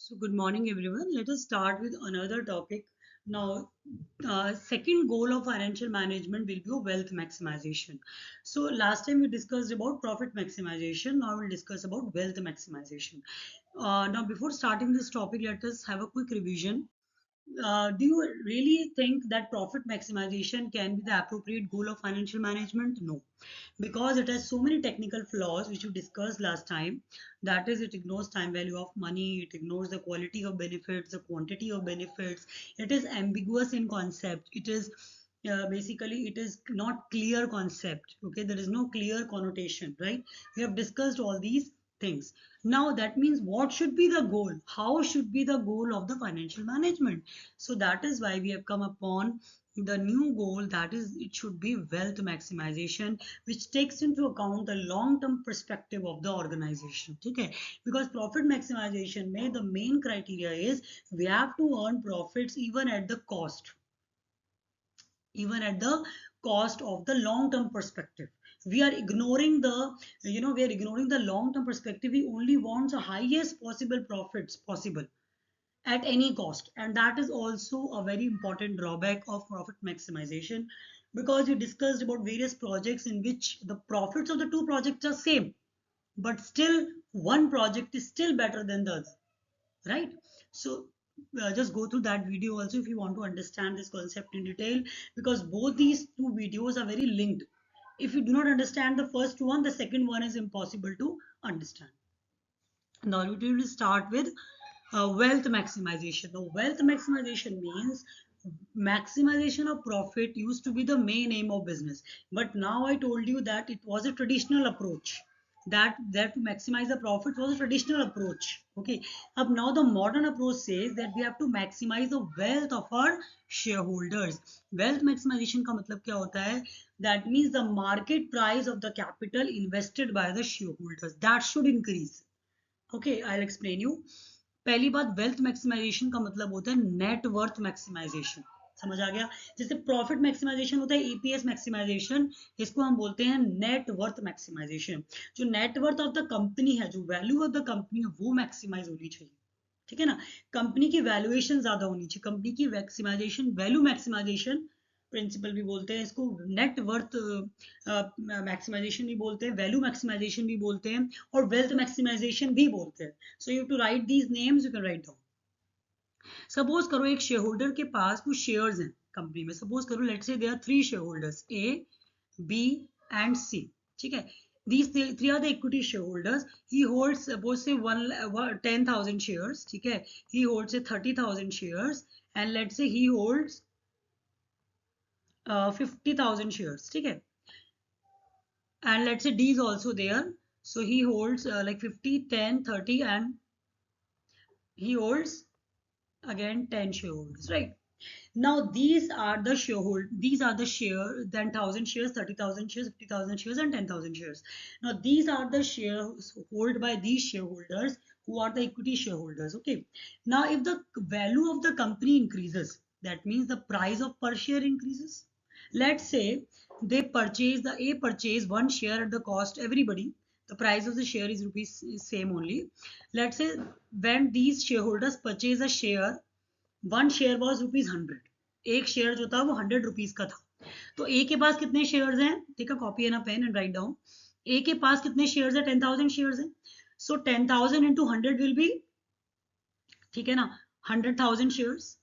So good morning, everyone. Let us start with another topic. Now, second goal of financial management will be wealth maximization. So last time we discussed about profit maximization. Now we'll discuss about wealth maximization. Now, before starting this topic, let us have a quick revision. Do you really think that profit maximization can be the appropriate goal of financial management? No, because it has so many technical flaws which we discussed last time. That is, it ignores time value of money, it ignores the quality of benefits, the quantity of benefits, it is ambiguous in concept, it is basically it is not clear concept. Okay, there is no clear connotation, right? We have discussed all these things. Now that means what should be the goal, how should be the goal of the financial management? So that is why we have come upon the new goal, that is it should be wealth maximization, which takes into account the long term perspective of the organization. Okay, because profit maximization may the main criteria is we have to earn profits even at the cost of the long term perspective. We are ignoring the, we are ignoring the long term perspective. We only want the highest possible profits possible at any cost, and that is also a very important drawback of profit maximization, because we discussed about various projects in which the profits of the two projects are same, but still one project is still better than the other, right? So just go through that video also if you want to understand this concept in detail, because both these two videos are very linked. If you do not understand the first one, the second one is impossible to understand. Now we will start with wealth maximization. Now, wealth maximization means maximization of profit used to be the main aim of business, but now I told you that it was a traditional approach. That to maximize the profit was a traditional approach. Okay, up now the modern approach says that we have to maximize the wealth of our shareholders. Wealth maximization का मतलब क्या होता है? That means the market price of the capital invested by the shareholders that should increase. Okay, I explain you. पहली बात, wealth maximisation का मतलब होता है नेट वर्थ मैक्सिमाइजेशन. समझ आ गया? जैसे प्रॉफिट मैक्सिमाइजेशन होता है, ईपीएस मैक्सिमाइजेशन, इसको हम बोलते हैं नेट वर्थ मैक्सिमाइजेशन. जो net worth of the company है, जो वैल्यू ऑफ द कंपनी है, वो मैक्सिमाइज होनी चाहिए. ठीक है ना? कंपनी की वैल्यूएशन ज्यादा होनी चाहिए. कंपनी की मैक्सिमाइजेशन, वैल्यू मैक्सिमाइजेशन प्रिंसिपल भी बोलते हैं इसको, नेट वर्थ मैक्सिमाइजेशन भी बोलते हैं, वैल्यू मैक्सिमाइजेशन भी बोलते हैं, और वेल्थ मैक्सिमाइजेशन भी बोलते हैं. So you to write these names, you can write down. Suppose करो एक शेयर होल्डर के पास कुछ शेयर्स हैं कंपनी में. सपोज करो let's say there are 3 shareholders, A, B and C. ठीक है? These three are the equity shareholders. He holds, suppose say 10,000 shares. ठीक है? He holds say 30,000 shares, and let's say he holds 50,000 shares. ठीक है? And let's say D is also there, so he holds like 50, 10, 30, and he holds again 10 shareholders, right? Now these are the these are the share, then 1,000 shares, 30,000 shares, 50,000 shares, and 10,000 shares. Now these are the shares held by these shareholders who are the equity shareholders. Okay, now if the value of the company increases, that means the price of per share increases. Let's say they purchase, the A purchase one share at the cost, everybody, the price of the share is rupees is same only. Let's say when these shareholders purchase a share, one share was ₹100. एक share जो था वो 100 rupees का था. तो ए के पास कितने शेयर्स हैं? Take a copy and a pen and write down. A के पास कितने शेयर्स हैं? 10,000 शेयर्स हैं. सो 10,000 इंटू 100 विल बी, ठीक है ना, 100,000 शेयर्स.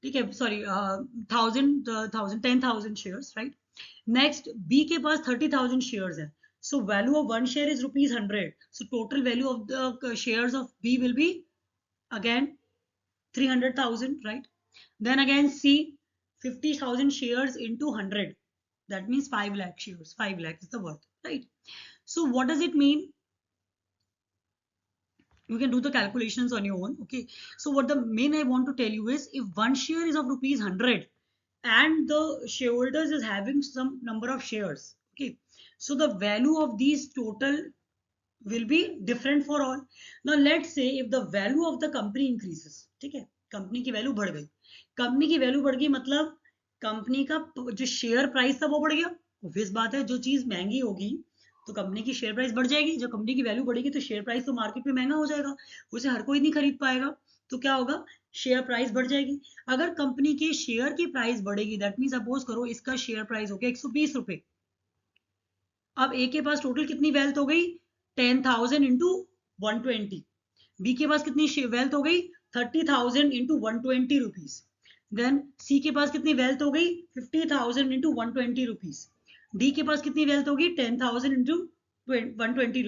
ठीक है, sorry, 10,000 shares, right. Next, B के पास 30,000 शेयर्स है. So value of one share is ₹100. So total value of the shares of B will be again 300,000, right? Then again C, 50,000 shares into 100, that means 5 lakh shares. 5 lakh is the worth, right? So what does it mean? You can do the calculations on your own. Okay, so what the main I want to tell you is, if one share is of ₹100 and the shareholders is having some number of shares, okay, so the value of these total will be different for all. Now let's say if the value of the company increases, ठीक है, company की value बढ़ गई. Company की value बढ़ गई मतलब company का जो शेयर प्राइस था वो बढ़ गया. ऑब्वियस बात है, जो चीज महंगी होगी तो कंपनी की शेयर प्राइस बढ़ जाएगी. जब कंपनी की वैल्यू बढ़ेगी तो शेयर प्राइस तो मार्केट में महंगा हो जाएगा, उसे हर कोई नहीं खरीद पाएगा. तो क्या होगा, शेयर प्राइस बढ़ जाएगी। अगर कंपनी के शेयर की प्राइस बढ़ेगी, दैट मीन सपोज करो इसका शेयर प्राइस हो गया 120 रुपए। अब ए के पास टोटल कितनी वेल्थ हो गई, 10,000 इंटू 120। बी के पास कितनी वेल्थ हो गई, 30,000 इंटू 120 रुपीज। देन सी के पास कितनी वेल्थ हो गई, 50,000 इंटू 120 रुपीज। डी के पास कितनी वेल्थ होगी, 10,000 into 120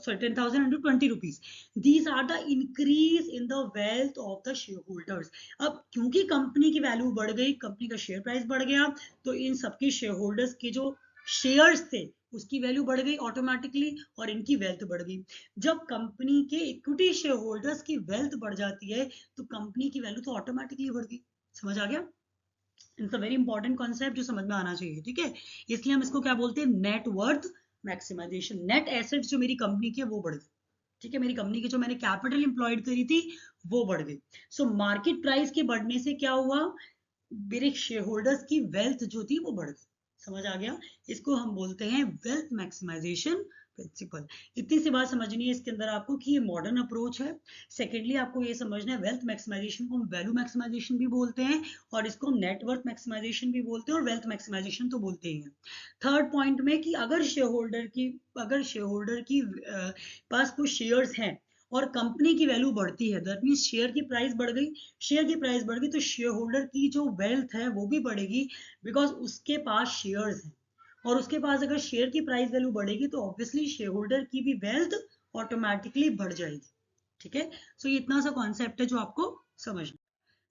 sorry 10,000 into 20 rupees. These are the increase in the wealth of the shareholders. अब क्योंकि कंपनी की वैल्यू बढ़ गई, कंपनी का शेयर प्राइस बढ़ गया, तो इन सबके शेयर होल्डर्स के जो शेयर्स थे उसकी वैल्यू बढ़ गई ऑटोमेटिकली, और इनकी वेल्थ बढ़ गई। जब कंपनी के इक्विटी शेयर होल्डर्स की वेल्थ बढ़ जाती है तो कंपनी की वैल्यू तो ऑटोमेटिकली बढ़ गई। समझ आ गया? It's a very important concept जो समझ में आना चाहिए, ठीक है। इसलिए हम इसको क्या बोलते हैं, net worth maximization. Net assets जो मेरी कंपनी की है वो बढ़ गई, ठीक है, मेरी कंपनी की जो मैंने कैपिटल इंप्लॉयड करी थी वो बढ़ गई। सो मार्केट प्राइस के बढ़ने से क्या हुआ, मेरे शेयर होल्डर्स की वेल्थ जो थी वो बढ़ गई। समझ आ गया? इसको हम बोलते हैं वेल्थ मैक्सिमाइजेशन प्रिंसिपल। इतनी सी बात समझनी है इसके अंदर आपको कि ये मॉडर्न अप्रोच है। सेकेंडली आपको ये समझना है वेल्थ मैक्सिमाइजेशन को हम वैल्यू मैक्सिमाइजेशन भी बोलते हैं, और इसको हम नेटवर्थ मैक्सिमाइजेशन भी बोलते हैं, और वेल्थ मैक्सिमाइजेशन तो बोलते ही हैं। थर्ड पॉइंट में कि अगर शेयर होल्डर की पास कुछ शेयर्स हैं और कंपनी की वैल्यू बढ़ती है, दैट मीन शेयर की प्राइस बढ़ गई, शेयर की प्राइस बढ़ गई तो शेयर होल्डर की जो वेल्थ है वो भी बढ़ेगी, बिकॉज उसके पास शेयर्स हैं। और उसके पास अगर शेयर की प्राइस वैल्यू बढ़ेगी तो ऑब्वियसली शेयर होल्डर की भी वेल्थ ऑटोमेटिकली बढ़ जाएगी, ठीक है। सो ये इतना सा कॉन्सेप्ट है जो आपको समझना।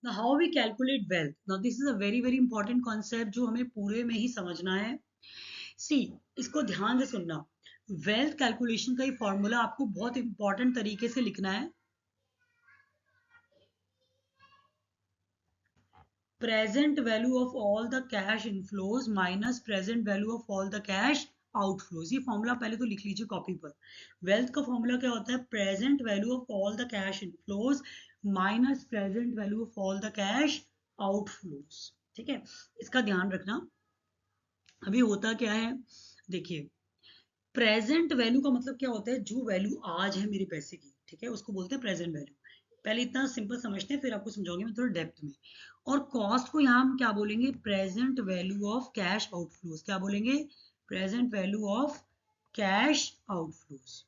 Now how we calculate wealth? Now this is a very important concept जो हमें पूरे में ही समझना है। सी, इसको ध्यान से सुनना। वेल्थ कैलकुलेशन का ये फॉर्मूला आपको बहुत इंपॉर्टेंट तरीके से लिखना है। Present value of all the cash inflows minus present value of all the cash outflows. ये फॉर्मूला पहले तो लिख लीजिए कॉपी पर। वेल्थ का फॉर्मूला क्या होता है, present value of all the cash inflows minus present value of all the cash outflows, ठीक है। इसका ध्यान रखना। अभी होता क्या है, देखिए, प्रेजेंट वैल्यू का मतलब क्या होता है, जो वैल्यू आज है मेरे पैसे की, ठीक है, उसको बोलते हैं प्रेजेंट वैल्यू। पहले इतना सिंपल समझते हैं, फिर आपको समझाऊंगी मैं थोड़ा डेप्थ में। और कॉस्ट को यहाँ हम क्या बोलेंगे, present value of cash outflows. क्या बोलेंगे, present value of cash outflows.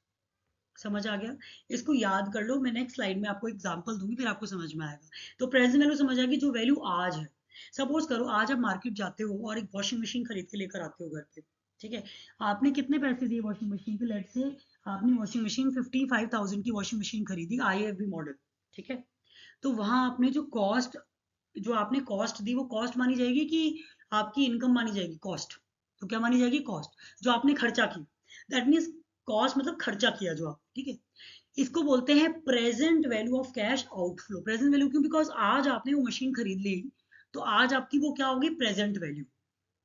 समझ आ गया? इसको याद कर लो, मैं नेक्स्ट स्लाइड में आपको एग्जांपल दूंगी, फिर आपको समझ में आएगा। तो प्रेजेंट वैल्यू समझ आ गई, जो वैल्यू आज है। सपोज करो आज आप मार्केट जाते हो और एक वॉशिंग मशीन खरीद के लेकर आते हो घर पे, ठीक है। आपने कितने पैसे दिए वॉशिंग मशीन के, लेट से आपने वॉशिंग मशीन 55,000 की वॉशिंग मशीन खरीदी, IFB मॉडल, ठीक है। तो वहां आपने जो आपने कॉस्ट दी वो कॉस्ट मानी जाएगी कि आपकी इनकम मानी जाएगी, कॉस्ट। तो क्या मानी जाएगी, कॉस्ट। जो आपने खर्चा की, दैट मीन्स कॉस्ट मतलब खर्चा किया जो आप, ठीक है। इसको बोलते हैं present value of cash outflow. Present value क्यों, बिकॉज आज आपने वो मशीन खरीद ली, तो आज आपकी वो क्या होगी, प्रेजेंट वैल्यू।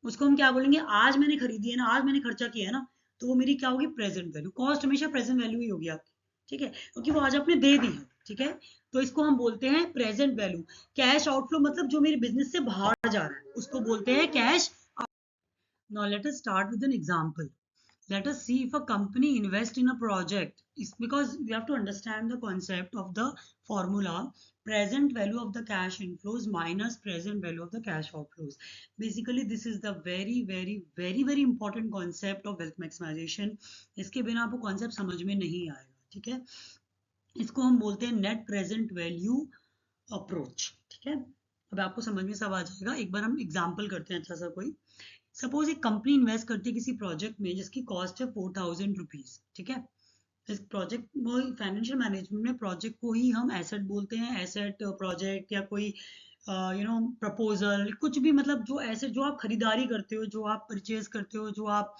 उसको हम क्या बोलेंगे, आज मैंने खरीदी है ना, आज मैंने खर्चा किया है ना, तो वो मेरी क्या होगी, प्रेजेंट वैल्यू। कॉस्ट हमेशा प्रेजेंट वैल्यू ही होगी आपकी, ठीक है, क्योंकि वो आज आपने दे दी है, ठीक है। तो इसको हम बोलते हैं प्रेजेंट वैल्यू। कैश आउटफ्लो मतलब जो मेरे बिजनेस से बाहर जा रहा है उसको बोलते हैं cash. Now let us start with an example. Let us see if a company invest in a project. It's because we have to understand the concept of the formula present value of the cash inflows minus present value of the cash outflows. Basically this is the very important concept of wealth maximization. इसके बिना आपको concept समझ में नहीं आएगा, ठीक है। इसको हम बोलते हैं नेट प्रेजेंट वैल्यू अप्रोच, ठीक है। अब आपको समझ में सब आ जाएगा। एक बार हम एग्जाम्पल करते हैं अच्छा सा कोई। सपोज एक कंपनी इन्वेस्ट करती है किसी प्रोजेक्ट में जिसकी कॉस्ट है 4,000 रुपीज, ठीक है। इस प्रोजेक्ट वो फाइनेंशियल मैनेजमेंट में प्रोजेक्ट को ही हम एसेट बोलते हैं, एसेट प्रोजेक्ट या कोई प्रपोजल, कुछ भी, मतलब जो एसेट जो आप खरीदारी करते हो, जो आप परचेज करते हो, जो आप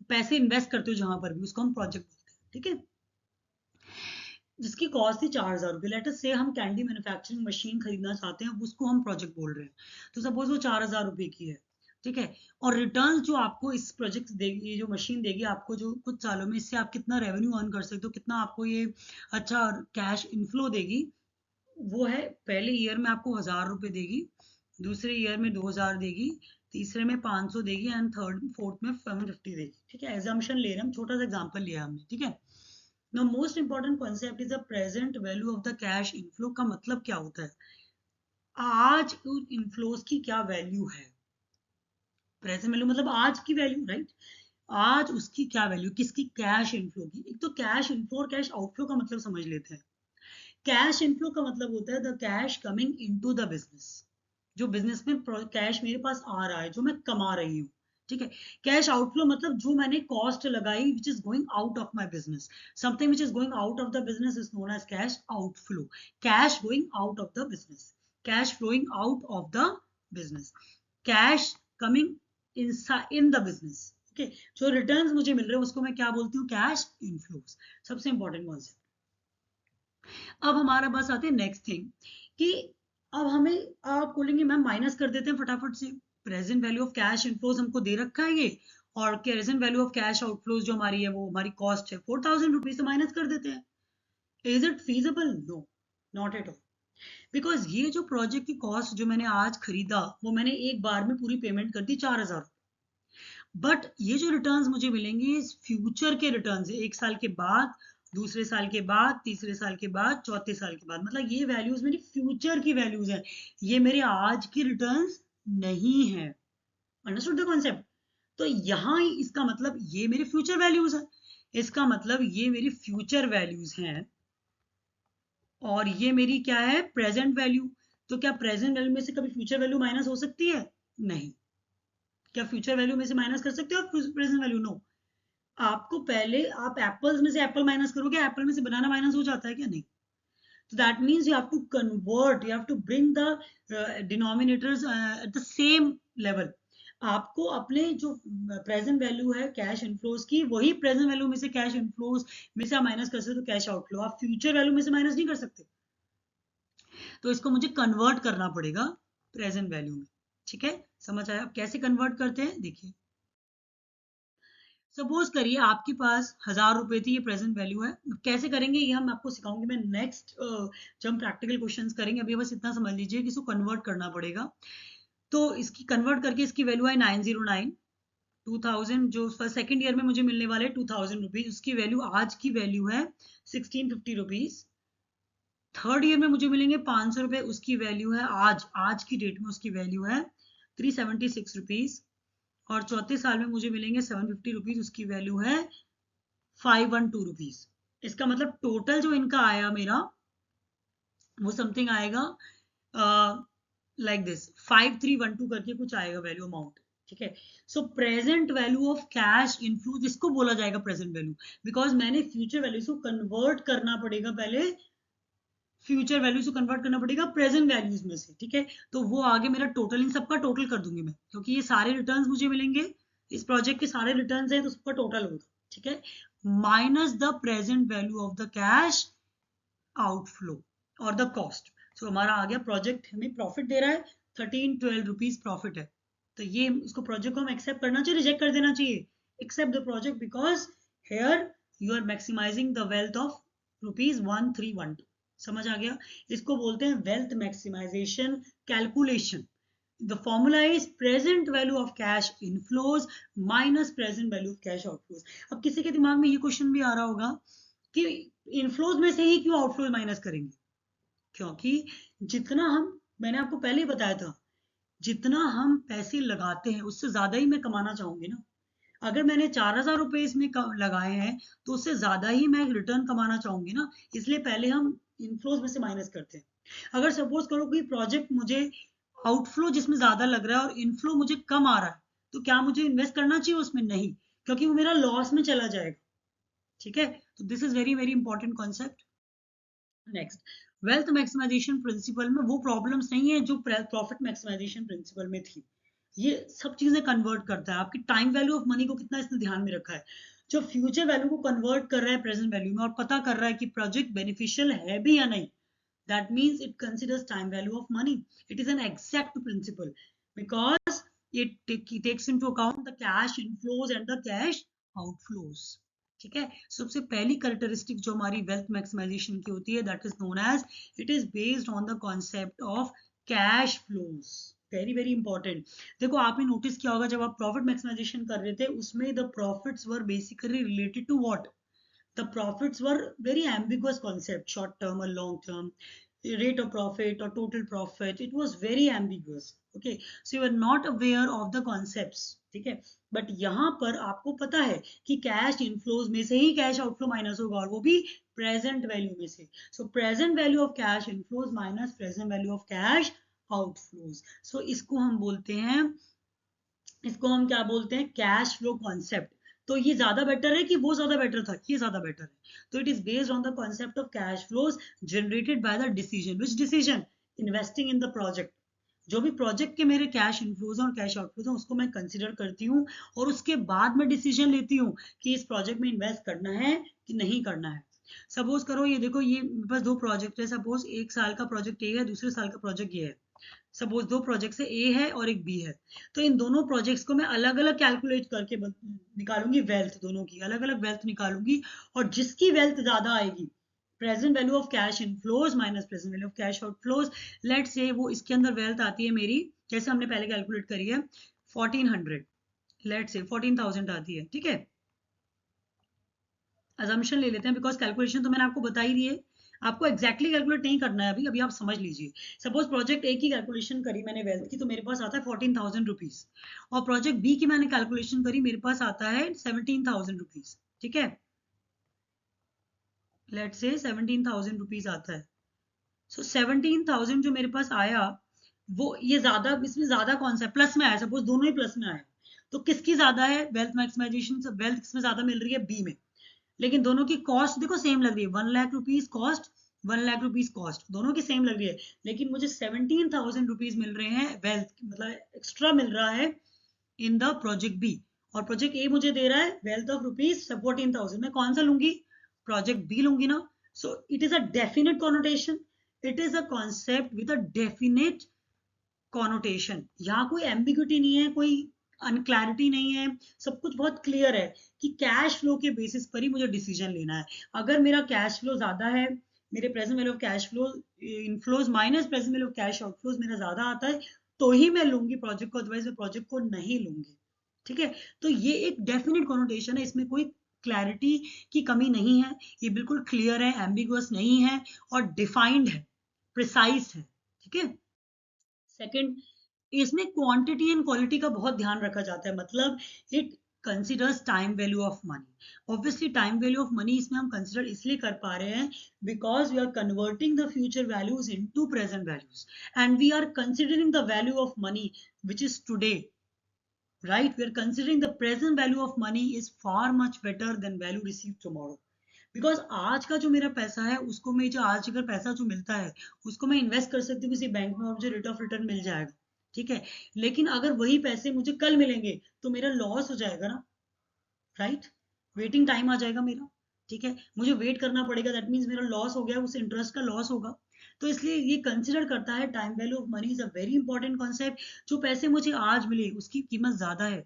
पैसे इन्वेस्ट करते हो जहां पर भी, उसको हम प्रोजेक्ट बोलते हैं, ठीक है। जिसकी कॉस्ट थी 4,000 रुपये। लेट अस से हम कैंडी मैन्युफैक्चरिंग मशीन खरीदना चाहते हैं, उसको हम प्रोजेक्ट बोल रहे हैं। तो सपोज वो 4,000 रुपये की है, ठीक है। और रिटर्न जो आपको इस प्रोजेक्ट देगी, ये जो मशीन देगी आपको, जो कुछ सालों में इससे आप कितना रेवेन्यू अर्न कर सकते हो, कितना आपको ये अच्छा कैश इनफ्लो देगी, वो है पहले ईयर में आपको 1,000 रुपये देगी, दूसरे ईयर में 2,000 देगी, तीसरे में 500 देगी, एंड थर्ड फोर्थ में 750 देगी, ठीक है। एग्जाम्पशन ले रहे हैं हम, छोटा सा एग्जाम्पल लिया हमने, ठीक है। The most important concept is the present value of the cash inflow. का मतलब क्या होता है, आज उन इनफ्लोज की क्या वैल्यू है। प्रेजेंट वैल्यू मतलब आज की वैल्यू, राइट। आज उसकी क्या वैल्यू, किसकी, कैश इनफ्लो की। एक तो कैश इनफ्लो और कैश आउटफ्लो का मतलब समझ लेते हैं। कैश इनफ्लो का मतलब होता है the cash coming into the business, जो बिजनेस में कैश मेरे पास आ रहा है, जो मैं कमा रही हूँ, ठीक है। कैश आउटफ्लो मतलब जो मैंने कॉस्ट लगाई which is going out of my business. Something which is going out of the business is known as cash outflow. Cash going out of the business, cash flowing out of the business, cash coming in the business, okay. जो returns मुझे मिल रहे हैं उसको मैं क्या बोलती हूँ, कैश इनफ्लोज। सबसे इंपॉर्टेंट कॉन्सेप्ट। अब हमारा बस आते हैं नेक्स्ट थिंग कि अब हमें आप बोलेंगे मैम माइनस कर देते हैं फटाफट से। Present value of cash inflows हमको दे रखा है ये, और present value of cash outflows जो हमारी है वो हमारी कॉस्ट है 4000 रुपीज, से माइनस कर देते हैं। Is it feasible? No, not at all. Because ये जो प्रोजेक्ट की कॉस्ट जो मैंने आज खरीदा वो मैंने एक बार में पूरी पेमेंट कर दी 4000। बट ये जो रिटर्न्स मुझे मिलेंगे फ्यूचर के रिटर्न्स है, एक साल के बाद, दूसरे साल के बाद, तीसरे साल के बाद, चौथे साल के बाद। मतलब ये वैल्यूज मेरी फ्यूचर की वैल्यूज है, ये मेरे आज की रिटर्न्स नहीं है। Understood the concept? तो यहाँ इसका मतलब ये मेरी फ्यूचर वैल्यूज है, इसका मतलब ये मेरी फ्यूचर वैल्यूज हैं, और ये मेरी क्या है, प्रेजेंट वैल्यू। तो क्या प्रेजेंट वैल्यू में से कभी फ्यूचर वैल्यू माइनस हो सकती है? नहीं। क्या फ्यूचर वैल्यू में से माइनस कर सकते हो प्रेजेंट वैल्यू? नो। आपको पहले आप एप्पल्स में से एप्पल माइनस करोगे, एप्पल में से बनाना माइनस हो जाता है क्या? नहीं। So that means you have to convert, you have to bring the denominators at the same level. आपको अपने जो प्रेजेंट वैल्यू है कैश इनफ्लोज की, वही प्रेजेंट वैल्यू में से कैश इनफ्लोज में से आप माइनस कर सकते हो कैश आउटफ्लो। आप फ्यूचर वैल्यू में से माइनस नहीं कर सकते, तो इसको मुझे कन्वर्ट करना पड़ेगा प्रेजेंट वैल्यू में। ठीक है, समझ आया? आप कैसे कन्वर्ट करते हैं, देखिए। सपोज करिए आपके पास 1000 रुपए थी, ये प्रेजेंट वैल्यू है। कैसे करेंगे ये हम आपको सिखाऊंगी मैं नेक्स्ट, जब हम प्रैक्टिकल क्वेश्चंस करेंगे। अभी बस इतना समझ लीजिए कि इसको कन्वर्ट करना पड़ेगा। तो इसकी कन्वर्ट करके इसकी वैल्यू है 909। 2000 जो फर्स्ट सेकंड ईयर में मुझे मिलने वाले 2000 रुपीज, उसकी वैल्यू आज की वैल्यू है 1650 रुपीज। थर्ड ईयर में मुझे मिलेंगे 500 रुपए, उसकी वैल्यू है आज आज की डेट में उसकी वैल्यू है 376 रुपीज। और चौथे साल में मुझे मिलेंगे 750 रुपीज, उसकी वैल्यू है 512 रुपीज। इसका मतलब टोटल जो इनका आया मेरा वो समथिंग आएगा लाइक दिस 5312 करके कुछ आएगा वैल्यू अमाउंट। ठीक है, सो present value of cash inflow जिसको बोला जाएगा प्रेजेंट वैल्यू, बिकॉज मैंने फ्यूचर वैल्यू को कन्वर्ट करना पड़ेगा पहले, फ्यूचर वैल्यू से कन्वर्ट करना पड़ेगा प्रेजेंट वैल्यूज में से। ठीक है, तो वो आगे मेरा टोटल, इन सबका टोटल कर दूंगी मैं, क्योंकि ये सारे रिटर्न्स मुझे मिलेंगे, इस प्रोजेक्ट के सारे रिटर्न्स हैं तो सबका टोटल होगा। ठीक है, minus the present value of the cash outflow और द कॉस्ट। सो हमारा आ गया, प्रोजेक्ट हमें प्रॉफिट दे रहा है 1312 रुपीज प्रॉफिट है। तो ये उसको प्रोजेक्ट को हम एक्सेप्ट करना चाहिए, रिजेक्ट कर देना चाहिए? Accept the project, because here you are maximizing the wealth of rupees 1312। समझ आ गया? इसको बोलते हैं wealth maximization calculation. The formula is present value of cash inflows minus present value of cash outflows. अब किसी के दिमाग में ये क्वेश्चन भी आ रहा होगा कि इनफ्लोज में से ही क्यों आउटफ्लोज माइनस करेंगे? क्योंकि जितना हम, मैंने आपको पहले ही बताया था, जितना हम पैसे लगाते हैं उससे ज्यादा ही मैं कमाना चाहूंगी ना। अगर मैंने 4000 रुपए इसमें लगाए हैं तो उससे ज्यादा ही मैं रिटर्न कमाना चाहूंगी ना, इसलिए पहले हम इनफ्लोज में से माइनस करते हैं। अगर सपोज करो कि प्रोजेक्ट मुझे आउटफ्लो जिसमें ज्यादा लग रहा है और इनफ्लो मुझे कम आ रहा है, तो क्या मुझे इन्वेस्ट करना चाहिए उसमें? नहीं, क्योंकि वो मेरा लॉस में चला जाएगा। ठीक है, तो this is very very important concept. Next, wealth maximization principle में वो प्रॉब्लम्स नहीं है जो प्रॉफिट मैक्सिमाइजेशन प्रिंसिपल में थी। ये सब चीजें कन्वर्ट करता है। आपकी टाइम वैल्यू ऑफ मनी को कितना इसने ध्यान में रखा है, जो फ्यूचर वैल्यू को कन्वर्ट कर रहा है प्रेजेंट वैल्यू में और पता कर रहा है कि प्रोजेक्ट बेनिफिशियल है भी या नहीं। That means it considers time value of money. It is an exact principle because it takes into account the cash inflows and the cash outflows. ठीक है, सबसे पहली कैरेक्टरिस्टिक जो हमारी वेल्थ मैक्सिमाइजेशन की होती है, that is known as, it is based on the concept of cash flows. Very very important. देखो आपने नोटिस किया होगा जब आप प्रॉफिट मैक्सिमाइजेशन कर रहे थे उसमें the profits were basically related to what? The profits were very ambiguous concept, short term or long term, rate of profit or total profit. It was very ambiguous. Okay, so you are not aware of the concepts. ठीक है, but यहाँ पर आपको पता है कि cash inflows में से ही कैश आउटफ्लो माइनस होगा, और वो भी प्रेजेंट वैल्यू में से. So present value of cash inflows minus present value of cash outflows. So इसको हम बोलते हैं, इसको हम क्या बोलते हैं, कैश फ्लो कॉन्सेप्ट. तो ये ज्यादा बेटर है कि वो ज्यादा बेटर था, ये ज्यादा बेटर है. तो it is based on the concept of cash flows generated by the decision. Which decision? Investing in the project. जो भी प्रोजेक्ट के मेरे कैश इनफ्लोज और कैश आउटफ्लोज हैं उसको मैं कंसिडर करती हूँ, और उसके बाद मैं डिसीजन लेती हूँ कि इस प्रोजेक्ट में इन्वेस्ट करना है कि नहीं करना है. सपोज करो, ये देखो, ये मेरे पास दो प्रोजेक्ट है. सपोज एक साल का प्रोजेक्ट ए है, दूसरे साल का प्रोजेक्ट ये है. सपोज दो प्रोजेक्ट से ए है और एक बी है. तो इन दोनों प्रोजेक्ट्स को मैं अलग अलग कैलकुलेट करके निकालूंगी वेल्थ, दोनों की अलग अलग वेल्थ निकालूंगी. और जिसकी वेल्थ ज्यादा आएगी, present value of cash inflows minus present value of cash outflows, late से वो इसके अंदर वेल्थ आती है मेरी, जैसे हमने पहले कैलकुलेट करी है 1400, लेट से 14,000 आती है. ठीक है, अजम्पशन ले लेते हैं, बिकॉज कैलकुलेशन तो मैंने आपको बता ही दी है. आपको एक्जैक्टली कैलकुलेट नहीं करना है अभी, अभी आप समझ लीजिए. सपोज प्रोजेक्ट ए की कैलकुलेशन करी मैंने वेल्थ की, तो मेरे पास आता है 14,000 रुपीज. और प्रोजेक्ट बी की मैंने कैलकुलेशन करी, मेरे पास आता है 17,000 रुपीज. ठीक है, लेट से 17,000 रुपीज आता है. सो 17,000 जो मेरे पास आया, वो ये ज्यादा, इसमें ज्यादा कौन सा प्लस में आया? सपोज दोनों ही प्लस में आए, तो किसकी ज्यादा है वेल्थ मैक्सिमाइजेशन? वेल्थ किसमें ज्यादा मिल रही है? बी में. लेकिन दोनों की कॉस्ट देखो सेम लग रही है, 1,00,000 रुपीज कॉस्ट, 1,00,000 रुपीज कॉस्ट, दोनों की सेम लग रही है. लेकिन मुझे 17,000 रुपीज मिल रहे हैं वेल्थ, मतलब एक्स्ट्रा मिल रहा है इन द प्रोजेक्ट बी. और प्रोजेक्ट ए मुझे दे रहा है वेल्थ ऑफ रुपीज 14,000. मैं कौन सा लूंगी? प्रोजेक्ट बी लूंगी ना. So it is a definite connotation, it is a concept with a definite connotation. यहाँ कोई एम्बिग्यूटी नहीं है, कोई अनक्लैरिटी नहीं है, सब कुछ बहुत क्लियर है कि कैश फ्लो के बेसिस पर ही मुझे डिसीजन लेना है. अगर मेरा कैश फ्लो ज्यादा है, मेरे present value of cash flow inflows minus present value of cash outflows मेरा ज्यादा आता है, तो ही मैं लूंगी प्रोजेक्ट को, अदरवाइज मैं प्रोजेक्ट को नहीं लूंगी. ठीक है, तो ये एक डेफिनेट कॉनोटेशन है, इसमें कोई क्लैरिटी की कमी नहीं है, ये बिल्कुल क्लियर है, एम्बिगुअस नहीं है, और डिफाइंड है, प्रिसाइज है. ठीक है. सेकंड, इसमें क्वांटिटी एंड क्वालिटी का बहुत ध्यान रखा जाता है. मतलब it considers time value of money. Obviously time value of money इसमें हम कंसिडर इसलिए कर पा रहे हैं because we are converting the future values into present values, and we are considering the value of money which is today, right? We are considering the present value of money is far much better than value received tomorrow. Because आज का जो मेरा पैसा है उसको मैं, जो आज अगर पैसा जो मिलता है उसको मैं इन्वेस्ट कर सकती हूँ किसी बैंक में और मुझे रेट ऑफ रिटर्न मिल जाएगा. ठीक है, लेकिन अगर वही पैसे मुझे कल मिलेंगे तो मेरा लॉस हो जाएगा ना, राइट? वेटिंग टाइम आ जाएगा मेरा. ठीक है, मुझे वेट करना पड़ेगा, दैट मीन्स मेरा लॉस हो गया, उस इंटरेस्ट का लॉस होगा. तो इसलिए ये कंसिडर करता है, time value of money is a very important concept. जो पैसे मुझे आज मिले उसकी कीमत ज्यादा है,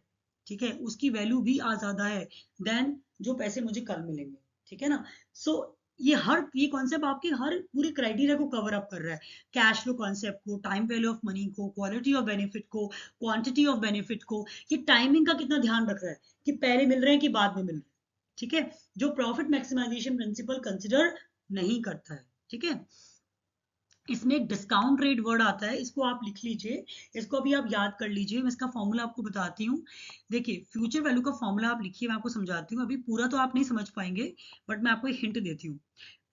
ठीक है, उसकी वैल्यू भी आज ज्यादा है देन जो पैसे मुझे कल मिलेंगे. ठीक है ना. सो ये कॉन्सेप्ट आपकी हर पूरी क्राइटेरिया को कवर अप कर रहा है. कैश फ्लो कॉन्सेप्ट को, टाइम वैल्यू ऑफ मनी को, क्वालिटी ऑफ बेनिफिट को, क्वांटिटी ऑफ बेनिफिट को, ये टाइमिंग का कितना ध्यान रख रहा है कि पहले मिल रहे हैं कि बाद में मिल रहे हैं. ठीक है, जो प्रॉफिट मैक्सिमाइजेशन प्रिंसिपल कंसिडर नहीं करता है. ठीक है, इसमें एक डिस्काउंट रेट वर्ड आता है, इसको आप लिख लीजिए, इसको अभी आप याद कर लीजिए. मैं इसका फॉर्मूला आपको बताती हूँ. देखिए, फ्यूचर वैल्यू का फॉर्मूला आप लिखिए, मैं आपको समझाती हूँ. अभी पूरा तो आप नहीं समझ पाएंगे, बट मैं आपको एक हिंट देती हूँ.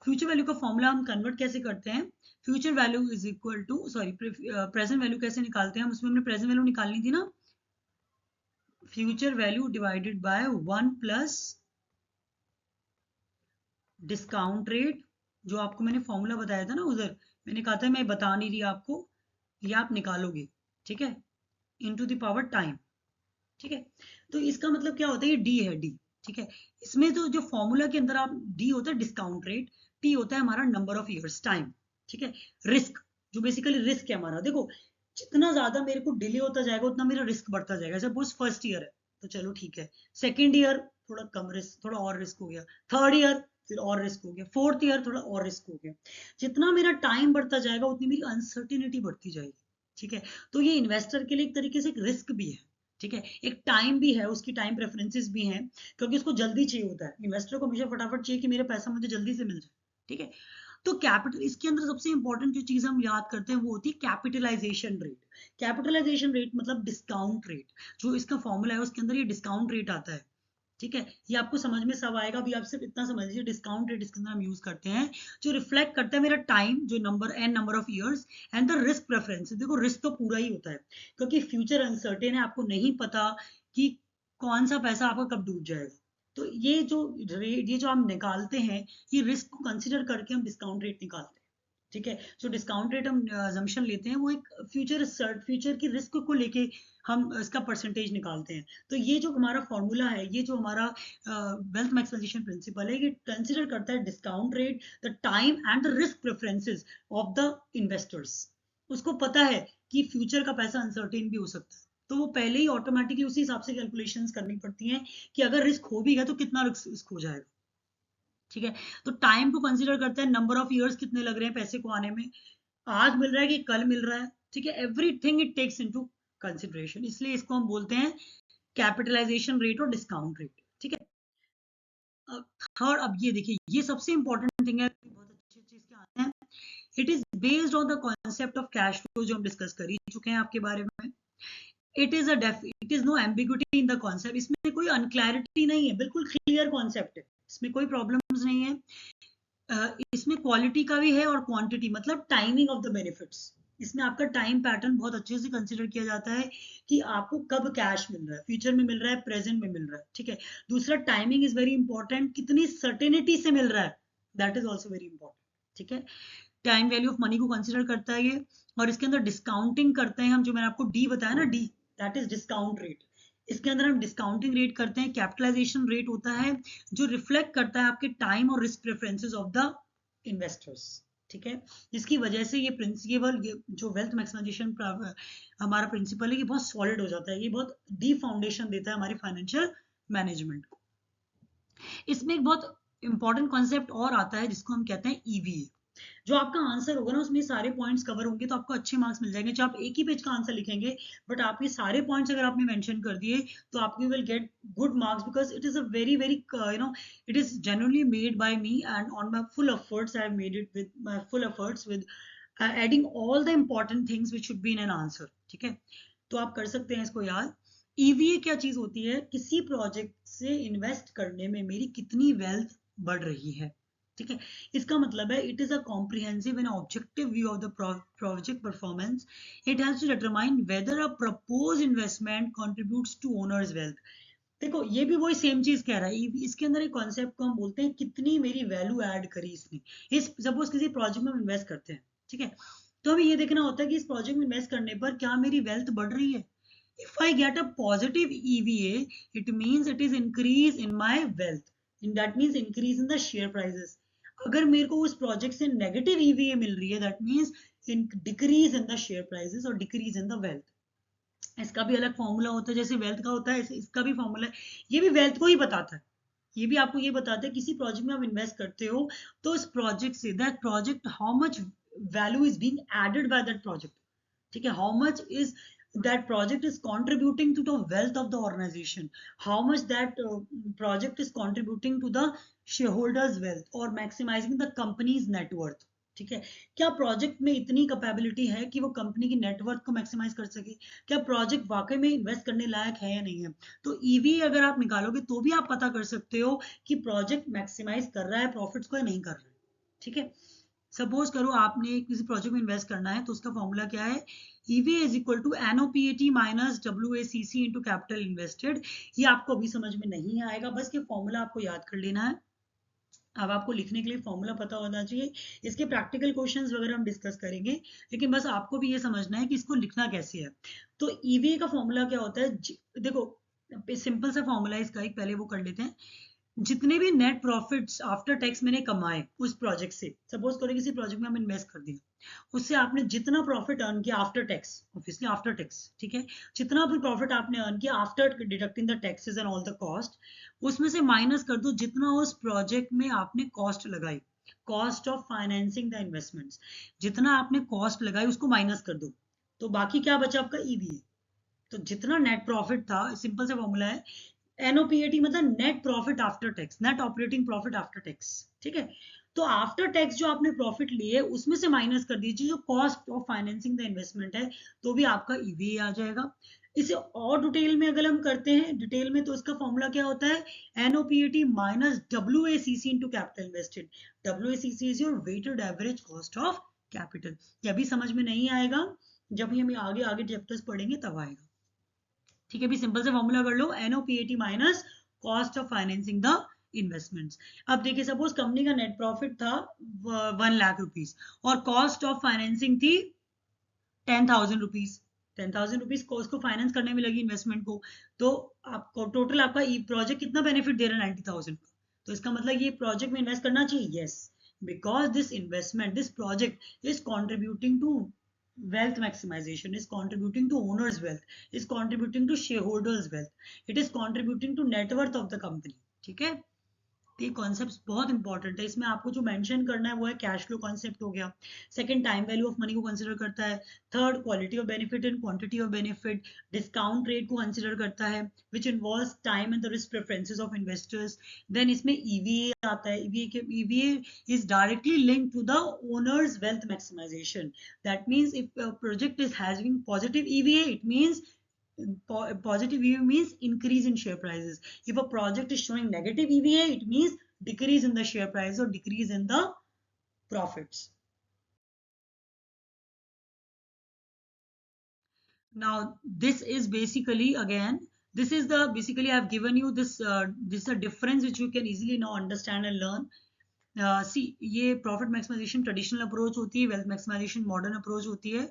फ्यूचर वैल्यू का फॉर्मूला हम कन्वर्ट कैसे करते हैं? Future value is equal to, sorry, present value कैसे निकालते हैं हम? उसमें हमने प्रेजेंट वैल्यू निकालनी थी ना. Future value divided by 1 plus discount rate, जो आपको मैंने फॉर्मूला बताया था ना उधर, मैंने कहा था मैं बता नहीं रही आपको, ये आप निकालोगे. ठीक है, इनटू द पावर टाइम. ठीक है, तो इसका मतलब क्या होता है? ये डी है, डी. ठीक है, इसमें तो जो फॉर्मूला के अंदर आप, डी होता है डिस्काउंट रेट, टी होता है हमारा नंबर ऑफ ईयर्स, टाइम. ठीक है, रिस्क, जो बेसिकली रिस्क है हमारा. देखो, जितना ज्यादा मेरे को डिले होता जाएगा उतना मेरा रिस्क बढ़ता जाएगा. सपोज फर्स्ट ईयर है तो चलो ठीक है, सेकेंड ईयर थोड़ा कम रिस्क, थोड़ा और रिस्क हो गया, थर्ड ईयर फिर और रिस्क हो गया, फोर्थ ईयर थोड़ा और रिस्क हो गया. जितना मेरा टाइम बढ़ता जाएगा उतनी मेरी अनसर्टिनिटी बढ़ती जाएगी. ठीक है, तो ये इन्वेस्टर के लिए एक तरीके से एक रिस्क भी है. ठीक है, एक टाइम भी है, उसकी टाइम प्रेफरेंसेस भी हैं, क्योंकि उसको जल्दी चाहिए होता है, इन्वेस्टर को हमेशा फटाफट चाहिए कि मेरा पैसा मुझे जल्दी से मिल जाए। ठीक है, तो कैपिटल, इसके अंदर सबसे इंपॉर्टेंट जो चीज हम याद करते हैं वो होती है कैपिटलाइजेशन रेट। कैपिटलाइजेशन रेट मतलब डिस्काउंट रेट, जो इसका फॉर्मूला है उसके अंदर ये डिस्काउंट रेट आता है। ठीक है, ये आपको समझ में सब आएगा, अभी आप सिर्फ इतना समझ लीजिए डिस्काउंट रेट इसके अंदर हम यूज करते हैं, जो रिफ्लेक्ट करता है मेरा टाइम, जो number N number of years and the risk preference. देखो रिस्क तो पूरा ही होता है, क्योंकि फ्यूचर अनसर्टेन है, आपको नहीं पता कि कौन सा पैसा आपका कब डूब जाएगा। तो ये जो हम निकालते हैं, ये रिस्क को कंसिडर करके हम डिस्काउंट रेट निकालते हैं। ठीक है, जो डिस्काउंट रेट हम अजम्पशन लेते हैं वो एक फ्यूचर की रिस्क को लेके हम इसका परसेंटेज निकालते हैं। तो ये जो हमारा फॉर्मूला है, ये जो हमारा वेल्थ मैक्सिमाइजेशन प्रिंसिपल है, ये कंसिडर करता है discount rate, the time and the risk preferences of the investors. उसको पता है कि फ्यूचर का पैसा अनसर्टेन भी हो सकता है, तो वो पहले ही ऑटोमेटिकली उसी हिसाब से कैलकुलेशंस करनी पड़ती हैं कि अगर रिस्क हो भी गया तो कितना रिस्क हो जाएगा। ठीक है, तो टाइम को कंसिडर करते हैं, नंबर ऑफ इयर्स कितने लग रहे हैं पैसे को आने में, आज मिल रहा है कि कल मिल रहा है। ठीक है, everything it takes into consideration, इसलिए इसको हम बोलते हैं कैपिटलाइजेशन रेट और डिस्काउंट रेट। ठीक है, थर्ड, अब ये देखिए, ये सबसे इंपॉर्टेंट थिंग है, बहुत अच्छी चीज क्या आते हैं, it is based on the concept of cash flow, जो हम डिस्कस कर ही चुके हैं आपके बारे में। It is no ambiguity in the concept, इसमें कोई अनक्लैरिटी नहीं है, बिल्कुल क्लियर कॉन्सेप्ट है, इसमें कोई प्रॉब्लम्स नहीं है। इसमें क्वालिटी का भी है और क्वांटिटी, मतलब टाइमिंग ऑफ द बेनिफिट्स, इसमें आपका टाइम पैटर्न बहुत अच्छे से कंसिडर किया जाता है कि आपको कब कैश मिल रहा है, फ्यूचर में मिल रहा है, प्रेजेंट में मिल रहा है। ठीक है, दूसरा टाइमिंग इज वेरी इंपॉर्टेंट, कितनी सर्टेनिटी से मिल रहा है, that is also very important. ठीक है, टाइम वैल्यू ऑफ मनी को कंसिडर करता है ये, और इसके अंदर डिस्काउंटिंग करते हैं हम, जो मैंने आपको डी बताया ना, D that is discount rate. इसके अंदर हम डिस्काउंटिंग रेट करते हैं, कैपिटलाइजेशन रेट होता है जो रिफ्लेक्ट करता है आपके टाइम और risk preferences of the investors. ठीक है, जिसकी वजह से ये प्रिंसिपल, ये जो वेल्थ मैक्सिमाइजेशन हमारा प्रिंसिपल है, ये बहुत सॉलिड हो जाता है, ये बहुत डीप फाउंडेशन देता है हमारी फाइनेंशियल मैनेजमेंट को। इसमें एक बहुत इंपॉर्टेंट कॉन्सेप्ट और आता है जिसको हम कहते हैं ईवीए। जो आपका आंसर होगा ना, उसमें सारे पॉइंट्स कवर होंगे, तो आपको अच्छे मार्क्स मिल जाएंगे, चाहे आप एक ही पेज का आंसर लिखेंगे, बट आपके सारे पॉइंट्स अगर आपने मेंशन कर दिए तो आपको will get good marks, because it is a very very it is genuinely made by me, and on my full efforts I have made it with my full efforts with adding all the important things which should be in an answer. ठीक है, तो आप कर सकते हैं इसको याद। EVA क्या चीज होती है, किसी प्रोजेक्ट से इन्वेस्ट करने में मेरी कितनी वेल्थ बढ़ रही है। ठीक है, इसका मतलब है it is a comprehensive and objective view of the project performance. It has to determine whether a propose investment contributes to owners wealth. देखो ये भी वही सेम चीज कह रहा है, इसके अंदर एक कॉन्सेप्ट को हम बोलते हैं कितनी मेरी वैल्यू ऐड करी इसने। इस सपोज किसी प्रोजेक्ट में हम इन्वेस्ट करते हैं, ठीक है, तो हमें ये देखना होता है कि इस प्रोजेक्ट में इन्वेस्ट करने पर क्या मेरी वेल्थ बढ़ रही है। If I get a positive EVA, it means it is increase in my wealth. And that means increase in the share prices. अगर मेरे को उस प्रोजेक्ट से नेगेटिव ईवीए मिल रही है, that means decrease in the share prices और decrease in the wealth. इसका भी अलग फॉर्मूला होता है, जैसे वेल्थ का होता है इसका भी फॉर्मूला है, ये भी वेल्थ को ही बताता है। ये भी आपको ये बताता है किसी प्रोजेक्ट में आप इन्वेस्ट करते हो तो उस प्रोजेक्ट से, that project how much value is being added by that project. ठीक है, how much is that project is contributing to the wealth of the organization, how much that project is contributing to the shareholders wealth or maximizing the company's net worth। ठीक है, क्या project में इतनी capability है कि वो company की net worth को मैक्सिमाइज कर सके, क्या प्रोजेक्ट वाकई में इन्वेस्ट करने लायक है या नहीं है। तो ईवी अगर आप निकालोगे तो भी आप पता कर सकते हो कि प्रोजेक्ट मैक्सिमाइज कर रहा है प्रॉफिट्स को या नहीं कर रहा है। ठीक है, सपोज करो आपने किसी प्रोजेक्ट में इन्वेस्ट करना है, तो उसका फॉर्मूला क्या है, EV is equal to NOPAT minus WACC into capital invested. ये आपको अभी समझ में नहीं आएगा, बस ये फॉर्मूला आपको याद कर लेना है। अब आपको लिखने के लिए फॉर्मूला पता होना चाहिए, इसके प्रैक्टिकल क्वेश्चंस वगैरह हम डिस्कस करेंगे, लेकिन बस आपको भी ये समझना है कि इसको लिखना कैसे है। तो EVA का फॉर्मूला क्या होता है, देखो सिंपल सा फॉर्मूला है इसका, एक पहले वो कर लेते हैं। जितने भी नेट प्रॉफिट्स आफ्टर टैक्स मैंने कमाए उस प्रोजेक्ट से, सपोज करो किसी प्रोजेक्ट में हम इन्वेस्ट कर दिया, उससे आपने जितना प्रॉफिट अर्न किया after tax, obviously after tax, ठीक है, जितना भी प्रॉफिट आपने अर्न किया after deducting the taxes and all the cost, उसमें से माइनस कर दो जितना उस प्रोजेक्ट में आपने कॉस्ट लगाई, cost of financing the investments, जितना आपने कॉस्ट लगाई उसको माइनस कर दो, तो बाकी क्या बचा आपका ईवीए। तो जितना नेट प्रॉफिट था, सिंपल सा फॉर्मूला है, एनओपीएटी मतलब net profit after tax, net operating profit after tax, ठीक है। तो आफ्टर टैक्स जो आपने प्रॉफिट लिए उसमें से माइनस कर दीजिए जो cost of financing the investment है, तो भी आपका ईवीए आ जाएगा। इसे और डिटेल में अगर हम करते हैं डिटेल में, तो इसका फॉर्मूला क्या होता है, NOPAT minus WACC into capital invested. WACC is your weighted average cost of capital. ये अभी समझ में नहीं आएगा, जब भी हम आगे आगे चैप्टर्स पढ़ेंगे तब आएगा, ठीक है। भी सिंपल से फॉर्मूला कर लो, NOPAT minus cost of financing the investments. अब देखिए सपोज कंपनी का नेट प्रॉफिट था 1 लाख रुपीज और कॉस्ट ऑफ फाइनेंसिंग थी 10,000 रुपीज। 10,000 रुपीज को उसको फाइनेंस करने में लगी इन्वेस्टमेंट को, तो आपको टोटल आपका प्रोजेक्ट कितना बेनिफिट दे रहा है, 90,000 का। तो इसका मतलब ये प्रोजेक्ट में इन्वेस्ट करना चाहिए, yes, because this investment, this project is contributing to wealth maximization, is contributing to owners wealth, is contributing to shareholders wealth, it is contributing to net worth of the company, ठीक है। ये concept बहुत important है, इसमें आपको जो mention करना है वो है कैश फ्लो कॉन्सेप्ट हो गया, second time value of money को कंसीडर करता है, third quality of benefit and quantity of benefit, discount rate को कंसीडर करता है which involves time and the risk preferences of investors. Then इसमें ईवीए आता है, EVA is directly linked to the owners wealth maximization. That means if project is having positive EVA, it means positive EVA means increase in share prices. If a project is showing negative EVA, it means decrease in the share price or decrease in the profits. Now this is basically, again, this is the basically I have given you this this is a difference which you can easily now understand and learn. See, ये profit maximization traditional approach होती है, wealth maximization modern approach होती है।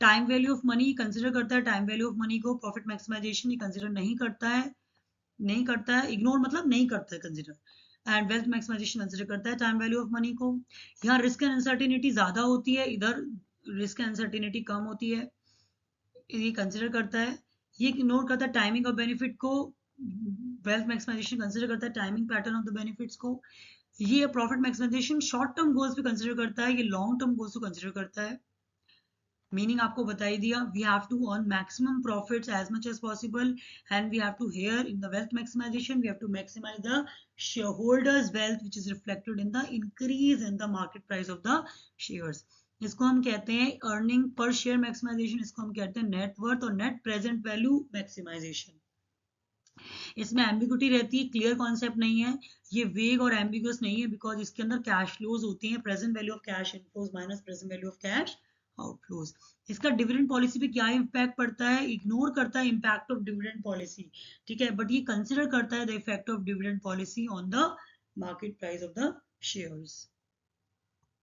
Time value of money consider करता है, time value of money को, profit maximisation consider नहीं करता है, नहीं करता है, इग्नोर मतलब नहीं करता है consider, and wealth maximization consider करता है टाइम वैल्यू ऑफ मनी को। यहाँ रिस्क एंड अनसर्टेनिटी ज्यादा होती है, इधर रिस्क एंड अनसर्टेनिटी कम होती है, ये कंसिडर करता है। ये इग्नोर करता है टाइमिंग ऑफ बेनिफिट को, वेल्थ मैक्सिमाइजेशन कंसिडर करता है timing pattern of the benefits को। ये profit maximization short term goals पे कंसिडर करता है, ये लॉन्ग टर्म गोल्स को कंसिडर करता है। मीनिंग आपको बता ही दिया, we have to earn maximum profits as much as possible, and we have to here in the wealth maximization we have to maximize the shareholders wealth which is reflected in the increase in the market price of the shares. इसको हम कहते हैं earning per share maximisation, इसको हम कहते हैं net worth और net present value maximisation. इसमें एम्बिग्यूटी रहती है, क्लियर कॉन्सेप्ट नहीं है, ये वेग और एम्बिगुअस नहीं है, बिकॉज इसके अंदर कैश फ्लोज होती हैं, present value of cash inflows minus present value of cash outflows. इसका डिविडेंड पॉलिसी पे क्या इम्पैक्ट पड़ता है, इग्नोर करता है इम्पैक्ट ऑफ डिविडेंड पॉलिसी, ठीक है, बट ये कंसिडर करता है the effect of dividend policy on the market price of the shares.